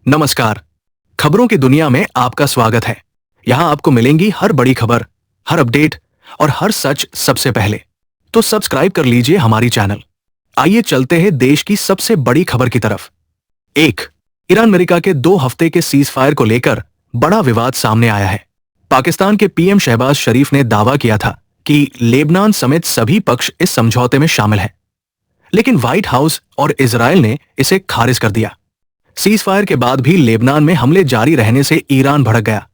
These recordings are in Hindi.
नमस्कार। खबरों की दुनिया में आपका स्वागत है। यहाँ आपको मिलेंगी हर बड़ी खबर, हर अपडेट और हर सच सबसे पहले। तो सब्सक्राइब कर लीजिए हमारी चैनल। आइए चलते हैं देश की सबसे बड़ी खबर की तरफ। 1. ईरान अमेरिका के 2 हफ्ते के सीज फायर को लेकर बड़ा विवाद सामने आया है। पाकिस्तान के पीएम शहबाज शरीफ ने दावा किया था कि लेबनान समेत सभी पक्ष इस समझौते में शामिल हैं, लेकिन व्हाइट हाउस और इजरायल ने इसे खारिज कर दिया। सीज फायर के बाद भी लेबनान में हमले जारी रहने से ईरान भड़क गया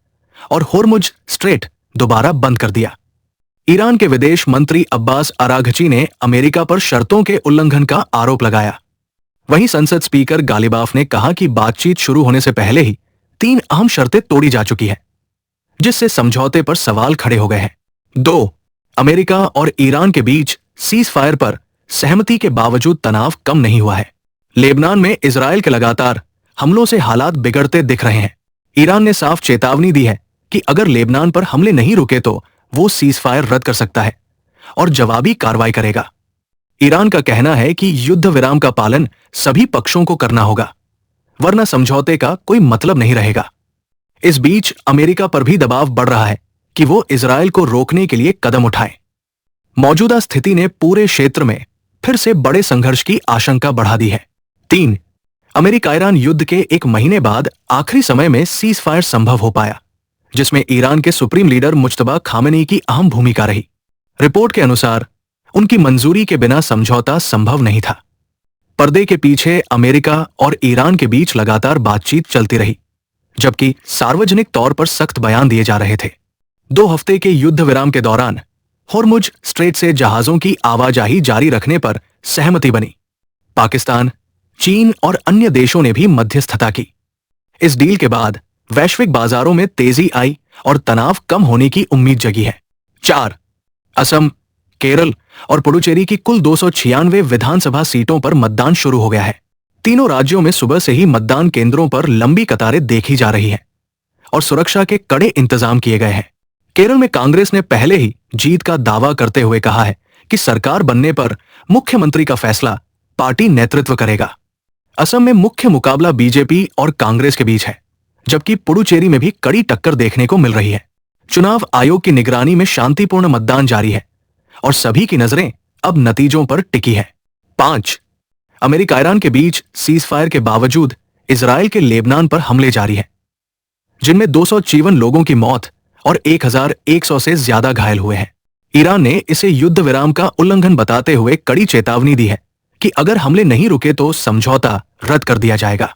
और होर्मुज स्ट्रेट दोबारा बंद कर दिया। ईरान के विदेश मंत्री अब्बास अराघची ने अमेरिका पर शर्तों के उल्लंघन का आरोप लगाया। वहीं संसद स्पीकर गालिबाफ ने कहा कि बातचीत शुरू होने से पहले ही 3 अहम शर्तें तोड़ी जा चुकी हैं, जिससे समझौते पर सवाल खड़े हो गए हैं। 2. अमेरिका और ईरान के बीच सीज फायर पर सहमति के बावजूद तनाव कम नहीं हुआ है। लेबनान में इजरायल के लगातार हमलों से हालात बिगड़ते दिख रहे हैं। ईरान ने साफ चेतावनी दी है कि अगर लेबनान पर हमले नहीं रुके तो वो सीज फायर रद्द कर सकता है और जवाबी कार्रवाई करेगा। ईरान का कहना है कि युद्ध विराम का पालन सभी पक्षों को करना होगा, वरना समझौते का कोई मतलब नहीं रहेगा। इस बीच अमेरिका पर भी दबाव बढ़ रहा है कि वो इजरायल को रोकने के लिए कदम उठाए। मौजूदा स्थिति ने पूरे क्षेत्र में फिर से बड़े संघर्ष की आशंका बढ़ा दी है। 3. अमेरिका ईरान युद्ध के 1 महीने बाद आखिरी समय में सीज फायर संभव हो पाया, जिसमें ईरान के सुप्रीम लीडर मुज्तबा खामेनी की अहम भूमिका रही। रिपोर्ट के अनुसार उनकी मंजूरी के बिना समझौता संभव नहीं था। पर्दे के पीछे अमेरिका और ईरान के बीच लगातार बातचीत चलती रही, जबकि सार्वजनिक तौर पर सख्त बयान दिए जा रहे थे। 2 हफ्ते के युद्ध विराम के दौरान होर्मुज स्ट्रेट से जहाजों की आवाजाही जारी रखने पर सहमति बनी। पाकिस्तान, चीन और अन्य देशों ने भी मध्यस्थता की। इस डील के बाद वैश्विक बाजारों में तेजी आई और तनाव कम होने की उम्मीद जगी है। 4. असम, केरल और पुडुचेरी की कुल 296 विधानसभा सीटों पर मतदान शुरू हो गया है। तीनों राज्यों में सुबह से ही मतदान केंद्रों पर लंबी कतारें देखी जा रही हैं और सुरक्षा के कड़े इंतजाम किए गए हैं। केरल में कांग्रेस ने पहले ही जीत का दावा करते हुए कहा है कि सरकार बनने पर मुख्यमंत्री का फैसला पार्टी नेतृत्व करेगा। असम में मुख्य मुकाबला बीजेपी और कांग्रेस के बीच है, जबकि पुडुचेरी में भी कड़ी टक्कर देखने को मिल रही है। चुनाव आयोग की निगरानी में शांतिपूर्ण मतदान जारी है और सभी की नजरें अब नतीजों पर टिकी है। 5. अमेरिका ईरान के बीच सीज फायर के बावजूद इजरायल के लेबनान पर हमले जारी हैं, जिनमें 254 लोगों की मौत और 1100 से ज्यादा घायल हुए हैं। ईरान ने इसे युद्ध विराम का उल्लंघन बताते हुए कड़ी चेतावनी दी है कि अगर हमले नहीं रुके तो समझौता रद्द कर दिया जाएगा।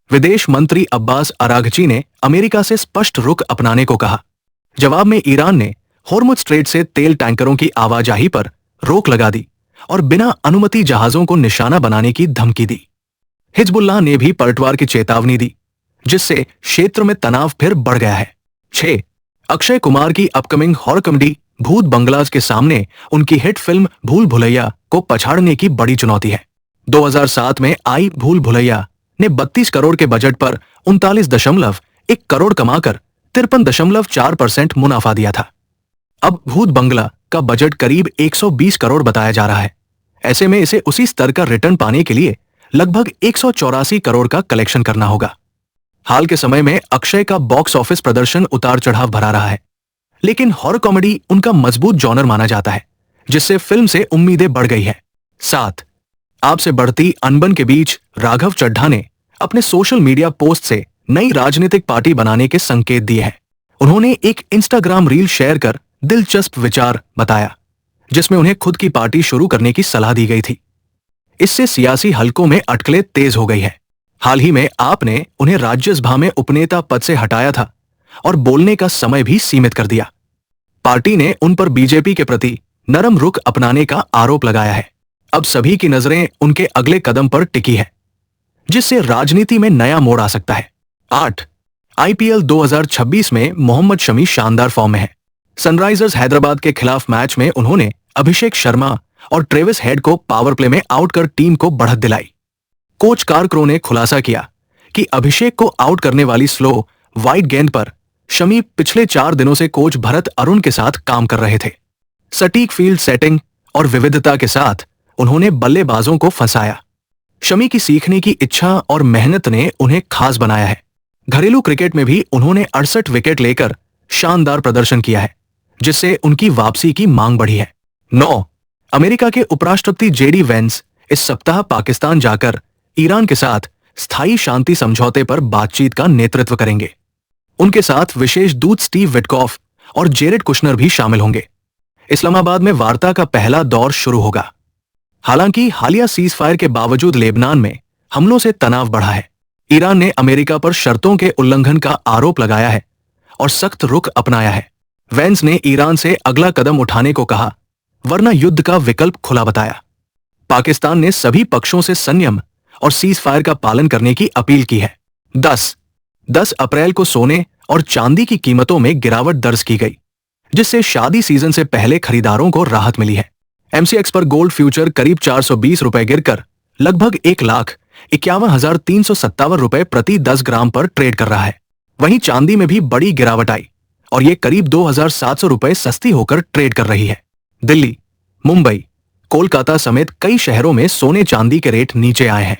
विदेश मंत्री अब्बास अराघची ने अमेरिका से स्पष्ट रुख अपनाने को कहा। जवाब में ईरान ने होर्मुज स्ट्रेट से तेल टैंकरों की आवाजाही पर रोक लगा दी और बिना अनुमति जहाजों को निशाना बनाने की धमकी दी। हिजबुल्लाह ने भी पलटवार की चेतावनी दी, जिससे क्षेत्र में तनाव फिर बढ़ गया है। 6. अक्षय कुमार की अपकमिंग हॉरर कॉमेडी भूत बंगलाज के सामने उनकी हिट फिल्म भूल भुलैया को पछाड़ने की बड़ी चुनौती है। 2007 में आई भूल भुलैया ने 32 करोड़ के बजट पर 39.1 करोड़ कमाकर 53.4% मुनाफा दिया था। अब भूत बंगला का बजट करीब 120 करोड़ बताया जा रहा है। ऐसे में इसे उसी स्तर का रिटर्न पाने के लिए लगभग 184 करोड़ का कलेक्शन करना होगा। हाल के समय में अक्षय का बॉक्स ऑफिस प्रदर्शन उतार चढ़ाव भरा रहा है, लेकिन हॉरर कॉमेडी उनका मजबूत जॉनर माना जाता है, जिससे फिल्म से उम्मीदें बढ़ गई है। 7. आपसे बढ़ती अनबन के बीच राघव चड्ढा ने अपने सोशल मीडिया पोस्ट से नई राजनीतिक पार्टी बनाने के संकेत दिए हैं। उन्होंने एक इंस्टाग्राम रील शेयर कर दिलचस्प विचार बताया, जिसमें उन्हें खुद की पार्टी शुरू करने की सलाह दी गई थी। इससे सियासी हलकों में अटकलें तेज हो गई है। हाल ही में आपने उन्हें राज्यसभा में उपनेता पद से हटाया था और बोलने का समय भी सीमित कर दिया। पार्टी ने उन पर बीजेपी के प्रति नरम रुख अपनाने का आरोप लगाया है। अब सभी की नजरें उनके अगले कदम पर टिकी है, जिससे राजनीति में नया मोड़ आ सकता है। 8. आईपीएल 2026 में मोहम्मद शमी शानदार फॉर्म में है। सनराइजर्स हैदराबाद के खिलाफ मैच में उन्होंने अभिषेक शर्मा और ट्रेविस हेड को पावर प्ले में आउट कर टीम को बढ़त दिलाई। कोच कार्क्रो ने खुलासा किया कि अभिषेक को आउट करने वाली स्लो वाइड गेंद पर शमी पिछले 4 दिनों से कोच भरत अरुण के साथ काम कर रहे थे। सटीक फील्ड सेटिंग और विविधता के साथ उन्होंने बल्लेबाजों को फंसाया। शमी की सीखने की इच्छा और मेहनत ने उन्हें खास बनाया है। घरेलू क्रिकेट में भी उन्होंने 68 विकेट लेकर शानदार प्रदर्शन किया है, जिससे उनकी वापसी की मांग बढ़ी है। 9. अमेरिका के उपराष्ट्रपति जेडी वेंस इस सप्ताह पाकिस्तान जाकर ईरान के साथ स्थायी शांति समझौते पर बातचीत का नेतृत्व करेंगे। उनके साथ विशेष दूत स्टीव विटकॉफ और जेरेड कुशनर भी शामिल होंगे। इस्लामाबाद में वार्ता का पहला दौर शुरू होगा। हालांकि हालिया सीज फायर के बावजूद लेबनान में हमलों से तनाव बढ़ा है। ईरान ने अमेरिका पर शर्तों के उल्लंघन का आरोप लगाया है और सख्त रुख अपनाया है। वेंस ने ईरान से अगला कदम उठाने को कहा, वरना युद्ध का विकल्प खुला बताया। पाकिस्तान ने सभी पक्षों से संयम और सीज फायर का पालन करने की अपील की है। 10 अप्रैल को सोने और चांदी की कीमतों में गिरावट दर्ज की गई, जिससे शादी सीजन से पहले खरीदारों को राहत मिली है। एमसीएक्स पर गोल्ड फ्यूचर करीब 420 रुपए गिरकर लगभग 1,51,357 रुपए प्रति 10 ग्राम पर ट्रेड कर रहा है। वहीं चांदी में भी बड़ी गिरावट आई और ये करीब 2,700 रुपए सस्ती होकर ट्रेड कर रही है। दिल्ली, मुंबई, कोलकाता समेत कई शहरों में सोने चांदी के रेट नीचे आए हैं।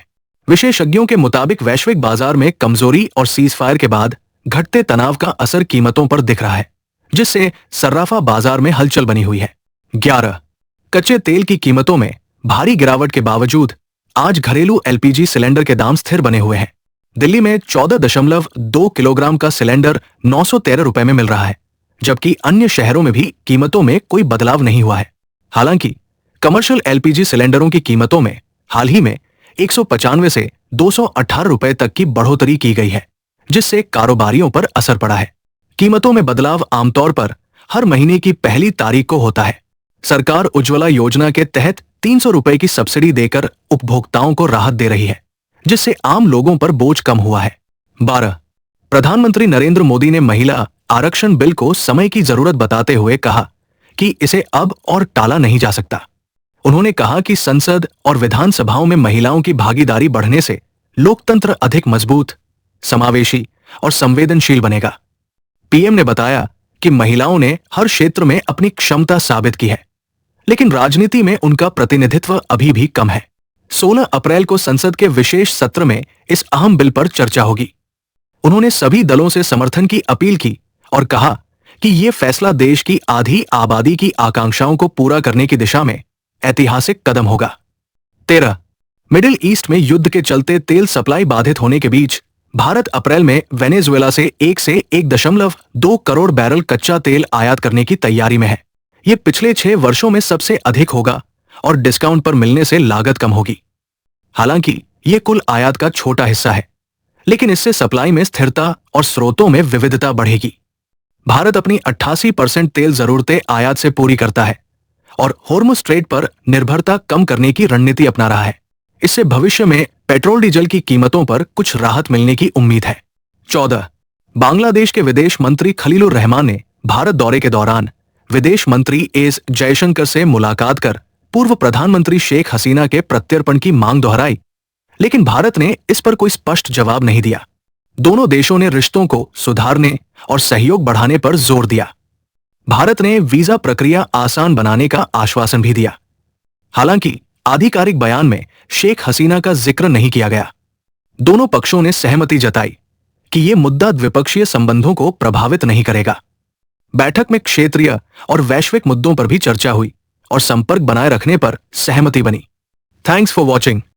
विशेषज्ञों के मुताबिक वैश्विक बाजार में कमजोरी और सीज फायर के बाद घटते तनाव का असर कीमतों पर दिख रहा है, जिससे सर्राफा बाजार में हलचल बनी हुई है। 11. कच्चे तेल की कीमतों में भारी गिरावट के बावजूद आज घरेलू एलपीजी सिलेंडर के दाम स्थिर बने हुए हैं। दिल्ली में 14.2 किलोग्राम का सिलेंडर 913 रुपए में मिल रहा है, जबकि अन्य शहरों में भी कीमतों में कोई बदलाव नहीं हुआ है। हालांकि कमर्शियल एलपीजी सिलेंडरों की कीमतों में हाल ही में 195 से 218 रुपए तक की बढ़ोतरी की गई है, जिससे कारोबारियों पर असर पड़ा है। कीमतों में बदलाव आमतौर पर हर महीने की पहली तारीख को होता है। सरकार उज्ज्वला योजना के तहत 300 रुपए की सब्सिडी देकर उपभोक्ताओं को राहत दे रही है, जिससे आम लोगों पर बोझ कम हुआ है। 12. प्रधानमंत्री नरेंद्र मोदी ने महिला आरक्षण बिल को समय की जरूरत बताते हुए कहा कि इसे अब और टाला नहीं जा सकता। उन्होंने कहा कि संसद और विधानसभाओं में महिलाओं की भागीदारी बढ़ने से लोकतंत्र अधिक मजबूत, समावेशी और संवेदनशील बनेगा। पीएम ने बताया कि महिलाओं ने हर क्षेत्र में अपनी क्षमता साबित की है, लेकिन राजनीति में उनका प्रतिनिधित्व अभी भी कम है। 16 अप्रैल को संसद के विशेष सत्र में इस अहम बिल पर चर्चा होगी। उन्होंने सभी दलों से समर्थन की अपील की और कहा कि ये फैसला देश की आधी आबादी की आकांक्षाओं को पूरा करने की दिशा में ऐतिहासिक कदम होगा। 13. मिडिल ईस्ट में युद्ध के चलते तेल सप्लाई बाधित होने के बीच भारत अप्रैल में वेनेजुएला से 1 करोड़ बैरल कच्चा तेल आयात करने की तैयारी में है। ये पिछले 6 वर्षों में सबसे अधिक होगा और डिस्काउंट पर मिलने से लागत कम होगी। हालांकि ये कुल आयात का छोटा हिस्सा है, लेकिन इससे सप्लाई में स्थिरता और स्रोतों में विविधता बढ़ेगी। भारत अपनी 88% तेल जरूरतें आयात से पूरी करता है और होर्मुज स्ट्रेट पर निर्भरता कम करने की रणनीति अपना रहा है। इससे भविष्य में पेट्रोल डीजल की कीमतों पर कुछ राहत मिलने की उम्मीद है। 14. बांग्लादेश के विदेश मंत्री खलीलुर रहमान ने भारत दौरे के दौरान विदेश मंत्री एस जयशंकर से मुलाकात कर पूर्व प्रधानमंत्री शेख हसीना के प्रत्यर्पण की मांग दोहराई, लेकिन भारत ने इस पर कोई स्पष्ट जवाब नहीं दिया। दोनों देशों ने रिश्तों को सुधारने और सहयोग बढ़ाने पर जोर दिया। भारत ने वीजा प्रक्रिया आसान बनाने का आश्वासन भी दिया। हालांकि आधिकारिक बयान में शेख हसीना का जिक्र नहीं किया गया। दोनों पक्षों ने सहमति जताई कि यह मुद्दा द्विपक्षीय संबंधों को प्रभावित नहीं करेगा। बैठक में क्षेत्रीय और वैश्विक मुद्दों पर भी चर्चा हुई और संपर्क बनाए रखने पर सहमति बनी। Thanks for watching.